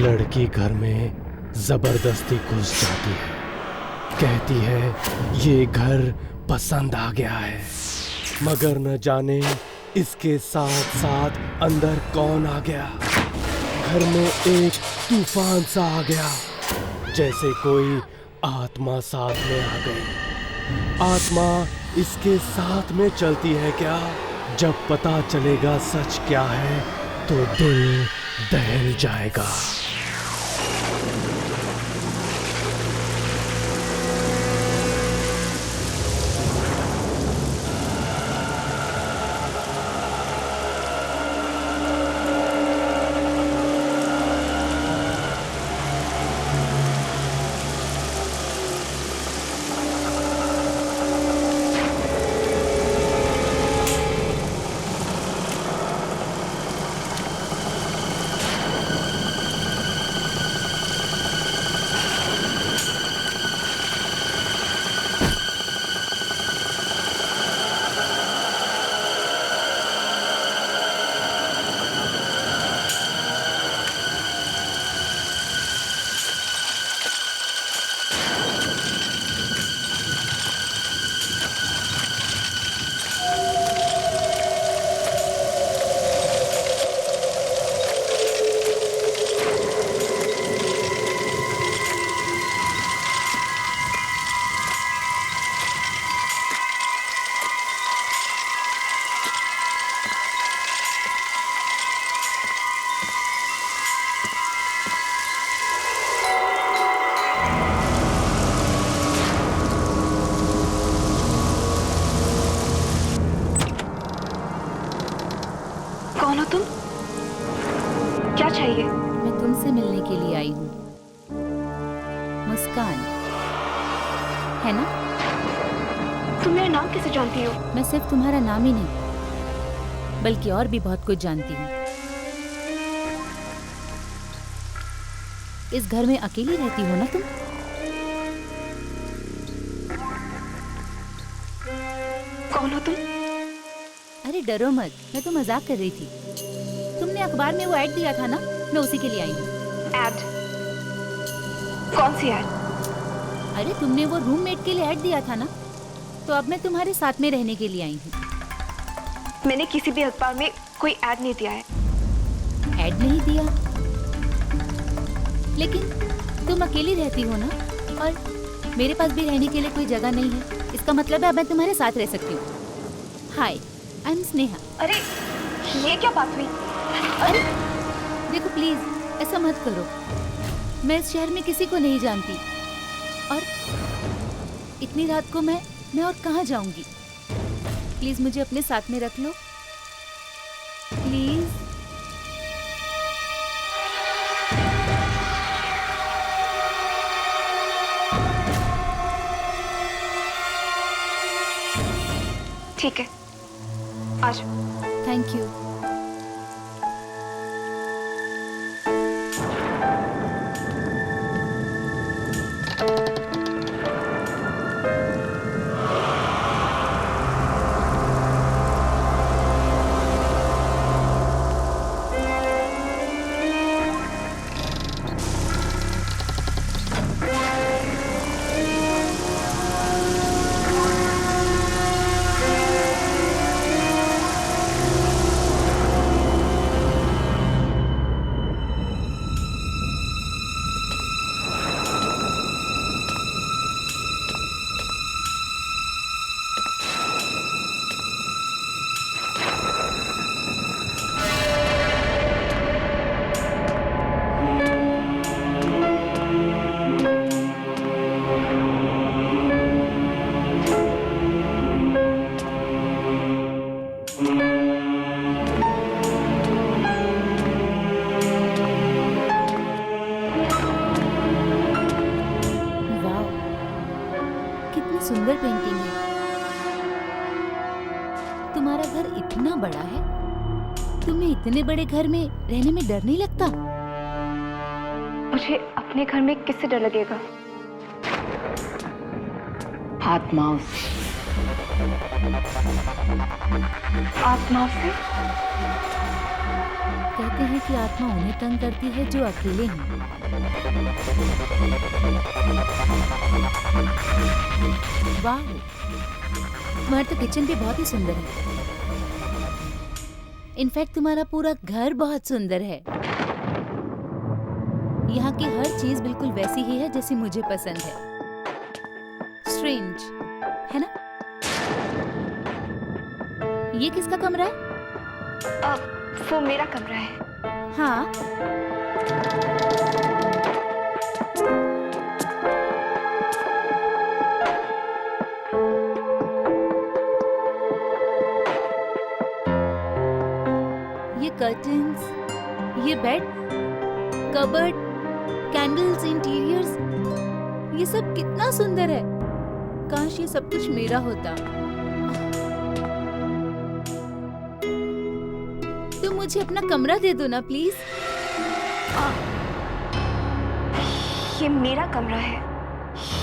लड़की घर में जबरदस्ती घुस जाती है। कहती है ये घर पसंद आ गया है, मगर न जाने इसके साथ साथ अंदर कौन आ गया। घर में एक तूफान सा आ गया, जैसे कोई आत्मा साथ में आ गई। आत्मा इसके साथ में चलती है क्या? जब पता चलेगा सच क्या है तो दिल दहल जाएगा। कौन हो तुम? क्या चाहिए? मैं तुमसे मिलने के लिए आई हूँ। मुस्कान है ना? तुम मेरा नाम कैसे जानती हो? मैं सिर्फ तुम्हारा नाम ही नहीं बल्कि और भी बहुत कुछ जानती हूँ। इस घर में अकेली रहती हो ना तुम? कौन हो तुम? अरे डरो मत, मैं तो मजाक कर रही थी। तुमने अखबार में वो ऐड दिया था ना, मैं उसी के लिए आई हूँ। ऐड? कौन सी ऐड? अरे तुमने वो रूममेट के लिए ऐड दिया था ना, तो अब मैं तुम्हारे साथ में रहने के लिए आई हूँ। मैंने किसी भी अखबार में कोई ऐड नहीं दिया है। ऐड नहीं दिया? लेकिन तुम अकेली रहती हो ना, और मेरे पास भी रहने के लिए कोई जगह नहीं है। इसका मतलब है अब मैं तुम्हारे साथ रह सकती हूँ। हाय, आई एम स्नेहा। अरे ये क्या बात हुई? अरे देखो प्लीज ऐसा मत करो। मैं इस शहर में किसी को नहीं जानती, और इतनी रात को मैं और कहाँ जाऊंगी? प्लीज मुझे अपने साथ में रख लो, प्लीज। ठीक है, आ जाओ। Thank you. सुंदर पेंटिंग है। तुम्हारा घर इतना बड़ा है, तुम्हें इतने बड़े घर में रहने में डर नहीं लगता? मुझे अपने घर में किससे डर लगेगा? आत्माओं से। आत्माओं से? कहते हैं कि आत्मा उन्हें तंग करती है जो अकेले हैं। वाह, तुम्हारा तो किचन भी बहुत ही सुंदर है। इनफैक्ट तुम्हारा पूरा घर बहुत सुंदर है। यहाँ की हर चीज बिल्कुल वैसी ही है जैसी मुझे पसंद है। स्ट्रेंज, है ना? ये किसका कमरा है? वो मेरा कमरा है। हाँ, ये कर्टन्स, ये बेड, कबर्ड, कैंडल्स, इंटीरियर्स, ये सब कितना सुंदर है। काश ये सब कुछ मेरा होता। तो मुझे अपना कमरा दे दो ना प्लीज। ये मेरा कमरा है।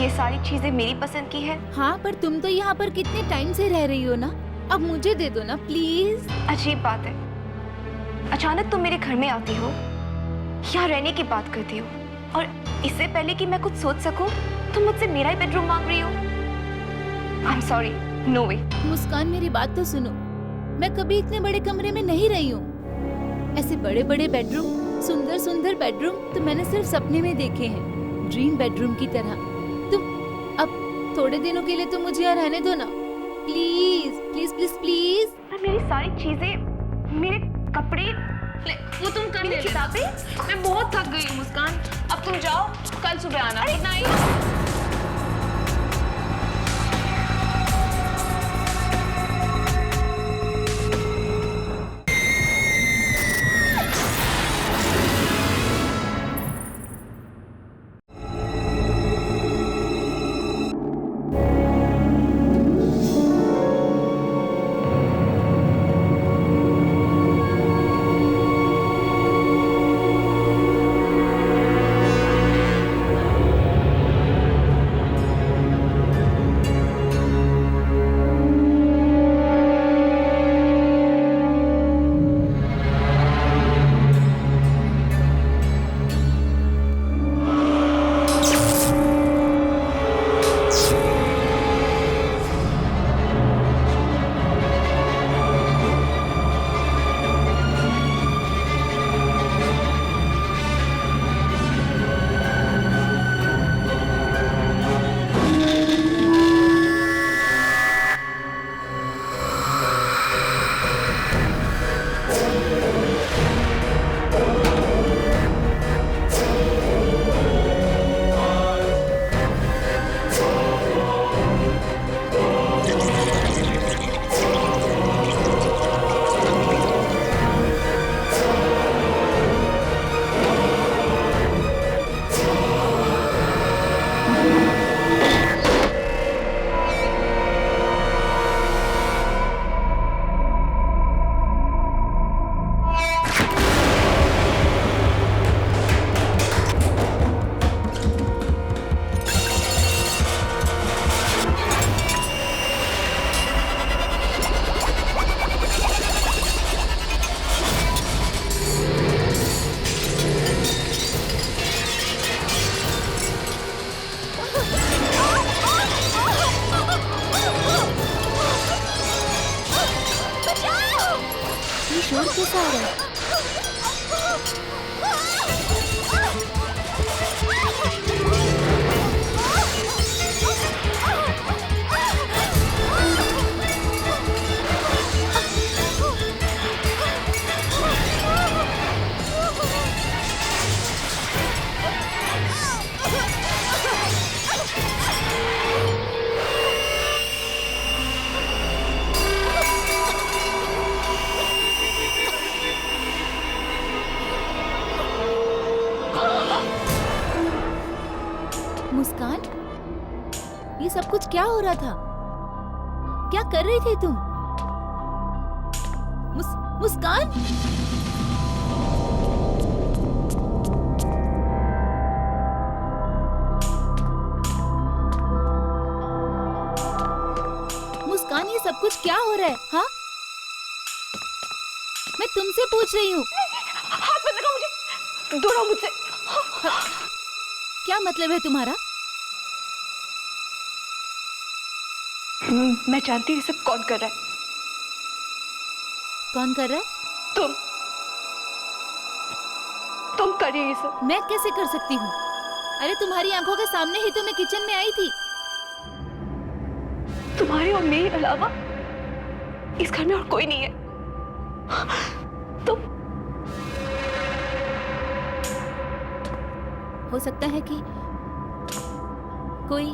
ये सारी चीजें मेरी पसंद की है। हाँ, पर तुम तो यहाँ पर कितने टाइम से रह रही हो ना, अब मुझे दे दो ना प्लीज। अजीब बात है, अचानक तुम मेरे घर में आती हो, यहाँ रहने की बात करती हो, और इससे पहले कि मैं कुछ सोच सकूं, तुम मुझसे मेरा ही बेडरूम मांग रही हो। आई एम सॉरी, नो वे। मुस्कान, मेरी बात तो सुनो। मैं कभी इतने बड़े कमरे में नहीं रही हूँ। ऐसे बड़े बड़े बेडरूम, सुंदर सुंदर बेडरूम तो मैंने सिर्फ सपने में देखे हैं, ड्रीम बेडरूम की तरह। तुम अब थोड़े दिनों के लिए तो मुझे यहाँ रहने दो ना प्लीज प्लीज प्लीज प्लीज। मेरी सारी चीजें, मेरे कपड़े, वो तुम कर ले किताबें। मैं बहुत थक गई हूँ मुस्कान, अब तुम जाओ, कल सुबह आना। Good night. शोर कैसा आ रहा है? मुस्कान, ये सब कुछ क्या हो रहा था? क्या कर रही थी तुम? मुस्कान? मुस्कान, ये सब कुछ क्या हो रहा है? हाँ, मैं तुमसे पूछ रही हूँ। दूर हो मुझसे। क्या मतलब है तुम्हारा? मैं जानती हूँ ये सब कौन कर रहा है। कौन कर रहा है? तुम कर रही हो ये सब। मैं कैसे कर सकती हूँ? अरे तुम्हारी आंखों के सामने ही तो मैं किचन में आई थी। तुम्हारे और मेरे अलावा इस घर में और कोई नहीं है। तुम हो सकता है कि कोई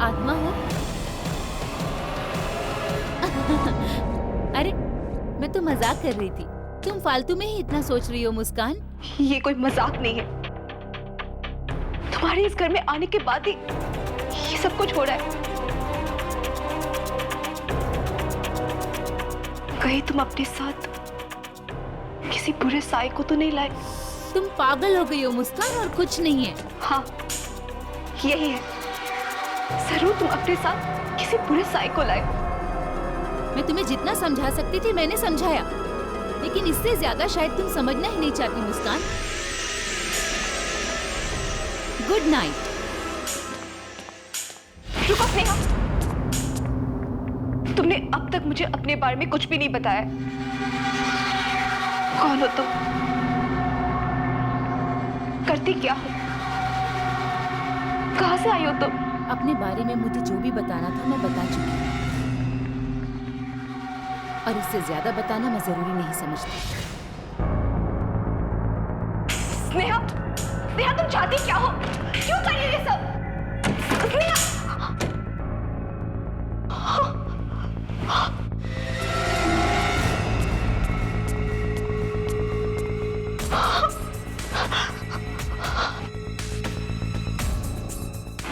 आत्मा हो। अरे मैं तो मजाक कर रही थी, तुम फालतू में ही इतना सोच रही हो मुस्कान। ये कोई मजाक नहीं है। तुम्हारे इस घर में आने के बाद ही ये सब कुछ हो रहा है। कहीं तुम अपने साथ किसी बुरे साए को तो नहीं लाए? तुम पागल हो गई हो मुस्कान, और कुछ नहीं है। हाँ, यही है। जरूर तुम अपने साथ किसी बुरे साए को लाए। मैं तुम्हें जितना समझा सकती थी मैंने समझाया, लेकिन इससे ज्यादा शायद तुम समझना ही नहीं चाहती मुस्कान। Good night. रुको स्नेहा, तुमने अब तक मुझे अपने बारे में कुछ भी नहीं बताया। कौन हो तुम? करती क्या हो? कहां से आई हो तुम? अपने बारे में मुझे जो भी बताना था मैं बता चुकी हूँ, और इससे ज्यादा बताना मैं जरूरी नहीं समझती। स्नेहा, स्नेहा तुम चाहती क्या हो? क्यों कर रही हो ये सब? स्नेहा!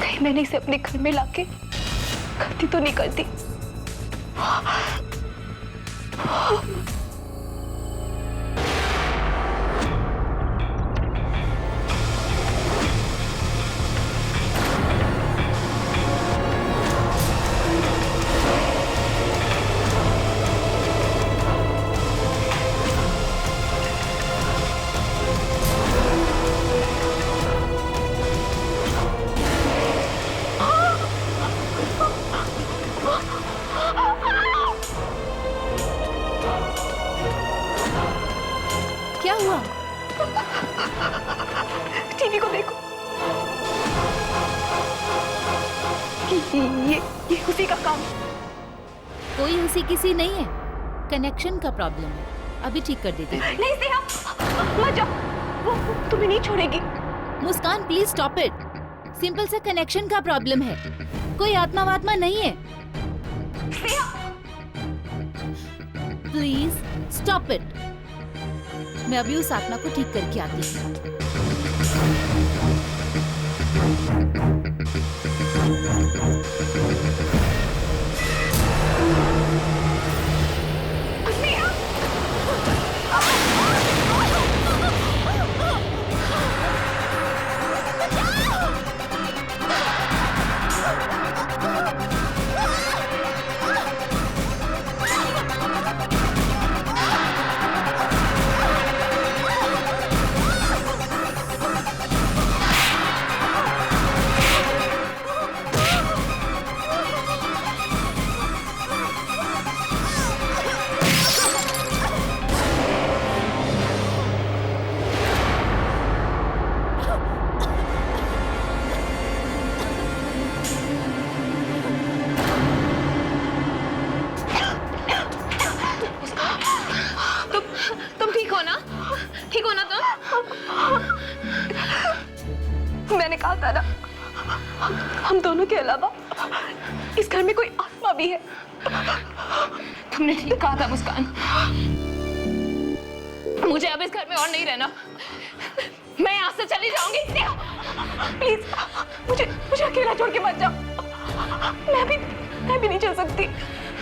कहीं मैंने इसे अपने घर में लाके गलती तो नहीं करती? क्या हुआ? टीवी को देखो। ये उसी का काम। कोई उसी किसी नहीं है, कनेक्शन का प्रॉब्लम है। अभी ठीक कर देती हूँ। नहीं स्नेहा, मत जाओ। वो तुम्हें नहीं छोड़ेगी। मुस्कान प्लीज स्टॉप इट। सिंपल सा कनेक्शन का प्रॉब्लम है, कोई आत्मा वात्मा नहीं है। Sneha, please stop it. मैं अभी उस आत्मा को ठीक करके आती हूँ। तुम ठीक हो ना? ठीक हो ना तुम? मैंने कहा था ना, हम दोनों के अलावा इस घर में कोई आत्मा भी है। तुमने ठीक कहा था मुस्कान। मुझे अब इस घर में और नहीं रहना। मैं यहाँ से चली जाऊंगी। प्लीज मुझे अकेला छोड़ के मत जाओ। मैं भी नहीं चल सकती।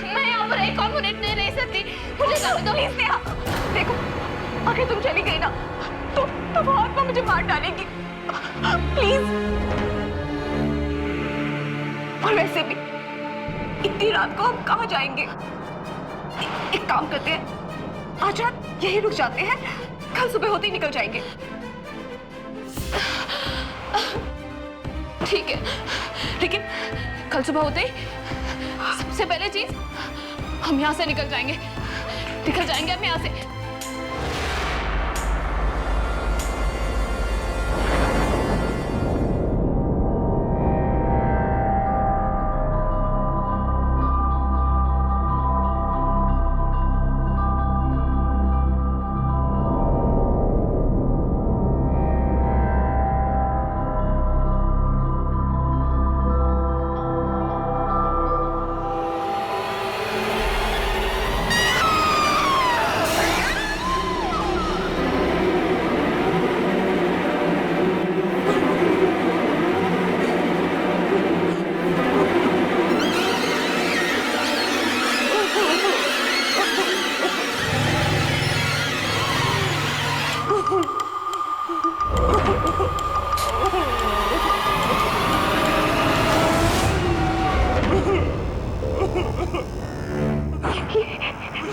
मैं यहाँ पर एक और मिनट नहीं रह सकती। मुझे जाने दो प्लीज नेहा, देखो अगर तुम चली गई ना तो वो आत्मा मुझे मार डालेगी। प्लीज। और वैसे भी इतनी रात को हम कहाँ जाएंगे? एक काम करते हैं, आज रात यहीं रुक जाते हैं, कल सुबह होते ही निकल जाएंगे। ठीक है, लेकिन कल सुबह होते ही सबसे पहले चीज हम यहाँ से निकल जाएंगे हम यहाँ से।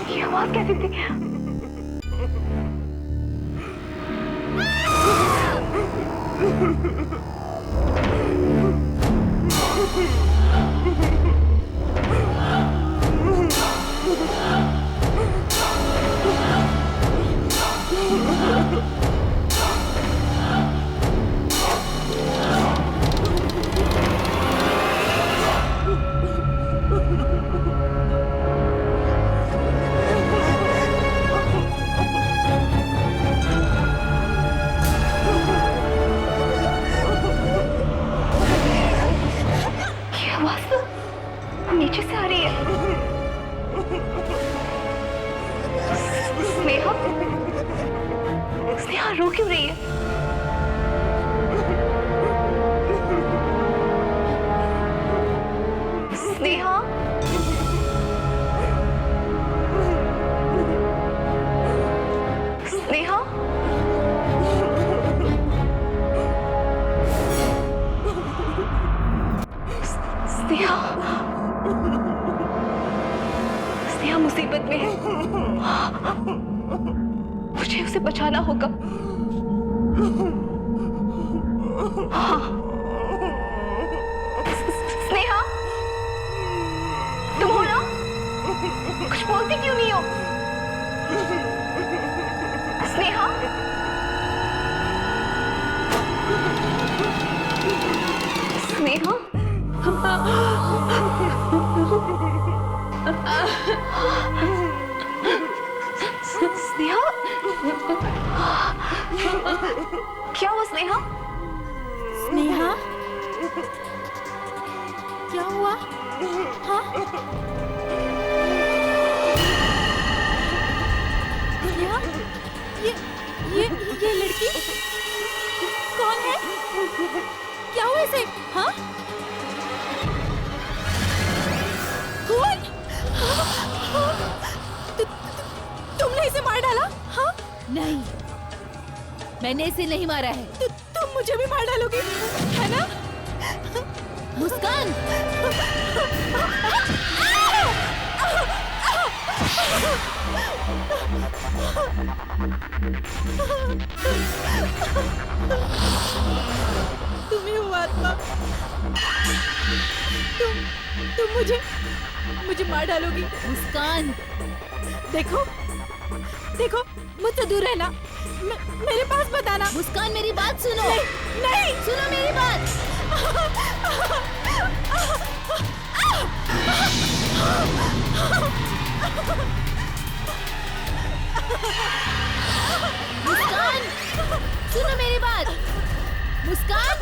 ये आवाज कैसी थी? नीचे से आ रही है। स्नेहा, स्नेहा रो क्यों रही है? स्नेहा, स्नेहा, स्नेहा, स्नेहा मुसीबत में है। मुझे उसे बचाना होगा। हाँ। स्नेहा, तुम हो ना? कुछ बोलती क्यों नहीं हो? स्नेहा, स्नेहा, स्नेहा, क्या हुआ स्नेहा? स्नेहा, क्या हुआ? हाँ? स्नेहा, ये लड़की कौन है? क्या हुआ इसे? हाँ? कौन? तुमने इसे मार डाला? हाँ? नहीं, मैंने इसे नहीं मारा है। तुम मुझे भी मार डालोगी, है ना? मुस्कान! तुम ही हो आत्मा। तुम मुझे मार डालोगी। मुस्कान, देखो मुझसे दूर रहना। मेरे पास मत आना। मुस्कान, मेरी बात सुनो। नहीं, सुनो मेरी बात। मुस्कान, सुनो मेरी बात। मुस्कान,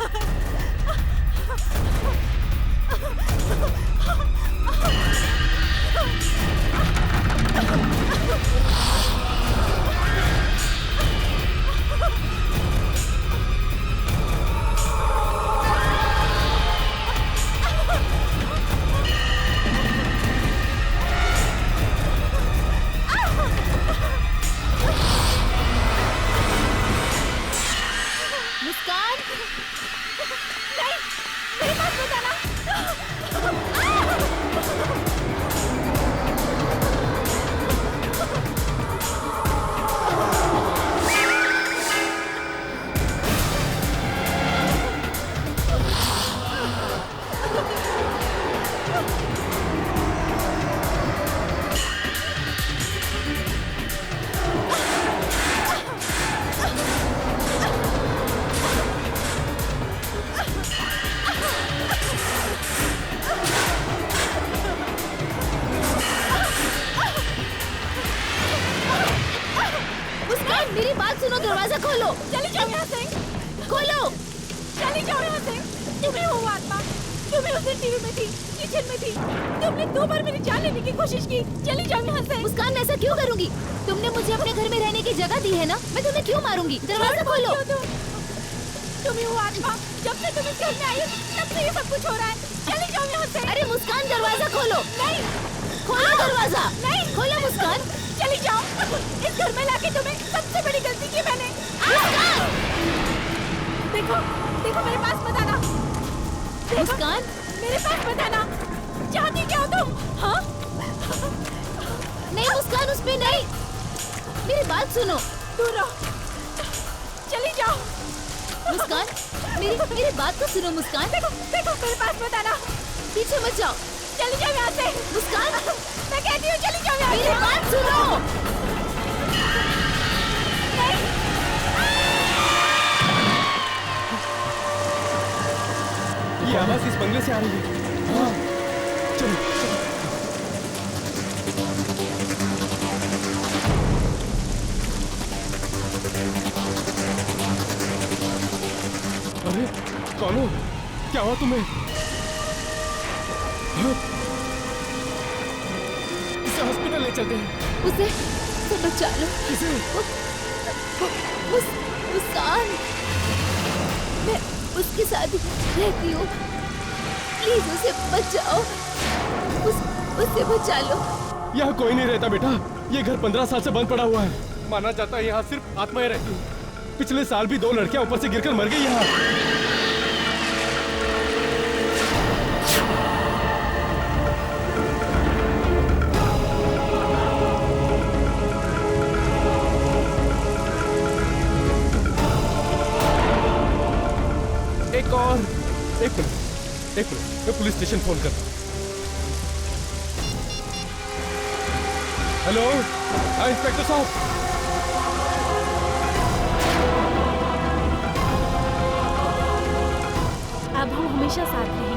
जाओ यहाँ से। तुम ही हो वो आत्मा, तुम ही उस दिन टीवी में थी, किचन में थी, तुमने 2 बार मेरी जान लेने की कोशिश की। चली जाओ यहाँ से। मुस्कान, ऐसा क्यों करूंगी? तुमने मुझे अपने घर में रहने की जगह दी है ना, मैं तुम्हें क्यों मारूंगी? दरवाजा खोलो। तुम ही हो आत्मा, जब से तुम इस घर में आई हो तब से ये सब कुछ हो रहा है। चली जाओ यहाँ से। अरे मुस्कान, दरवाजा खोलो। नहीं, खोलो दरवाजा। नहीं, खोलो मुस्कान। चली जाओ। इस घर में लाके तुम्हें सबसे बड़ी गलती की मैंने। देखो, देखो मेरे पास मत आना। देखो, मुस्कान, मेरे पास मत आना। चाहती क्या हो तुम? हाँ? नहीं मुस्कान, उस पे नहीं। मेरी बात सुनो। दूर रहो। चली जाओ। मुस्कान, मेरी बात तो सुनो मुस्कान। देखो, देखो मेरे पास मत आना। पीछे मत जाओ। चली जाओ यहाँ से। मुस्कान, मैं कहती हूँ चली जाओ यहाँ से। मेरी बात सुनो। नहीं। ये आवाज इस बंगले से आ रही है। हाँ, चलो चलो। अरे कौन हो? क्या हुआ तुम्हें? हाँ? इसे हॉस्पिटल ले चलते हैं। उसे बचा लो। किसे? मुस्कान, मैं उसके साथ रहती हूँ, प्लीज उसे बचाओ। उसे बचा लो। यहाँ कोई नहीं रहता बेटा। ये घर 15 साल से बंद पड़ा हुआ है। माना जाता है यहाँ सिर्फ आत्माएं रहती हैं। पिछले साल भी 2 लड़कियां ऊपर से गिरकर मर गई यहाँ। एक मिनट, मैं पुलिस स्टेशन फोन करता हूँ। हेलो, हाँ इंस्पेक्टर साहब। अब हम हमेशा साथ रहेंगे।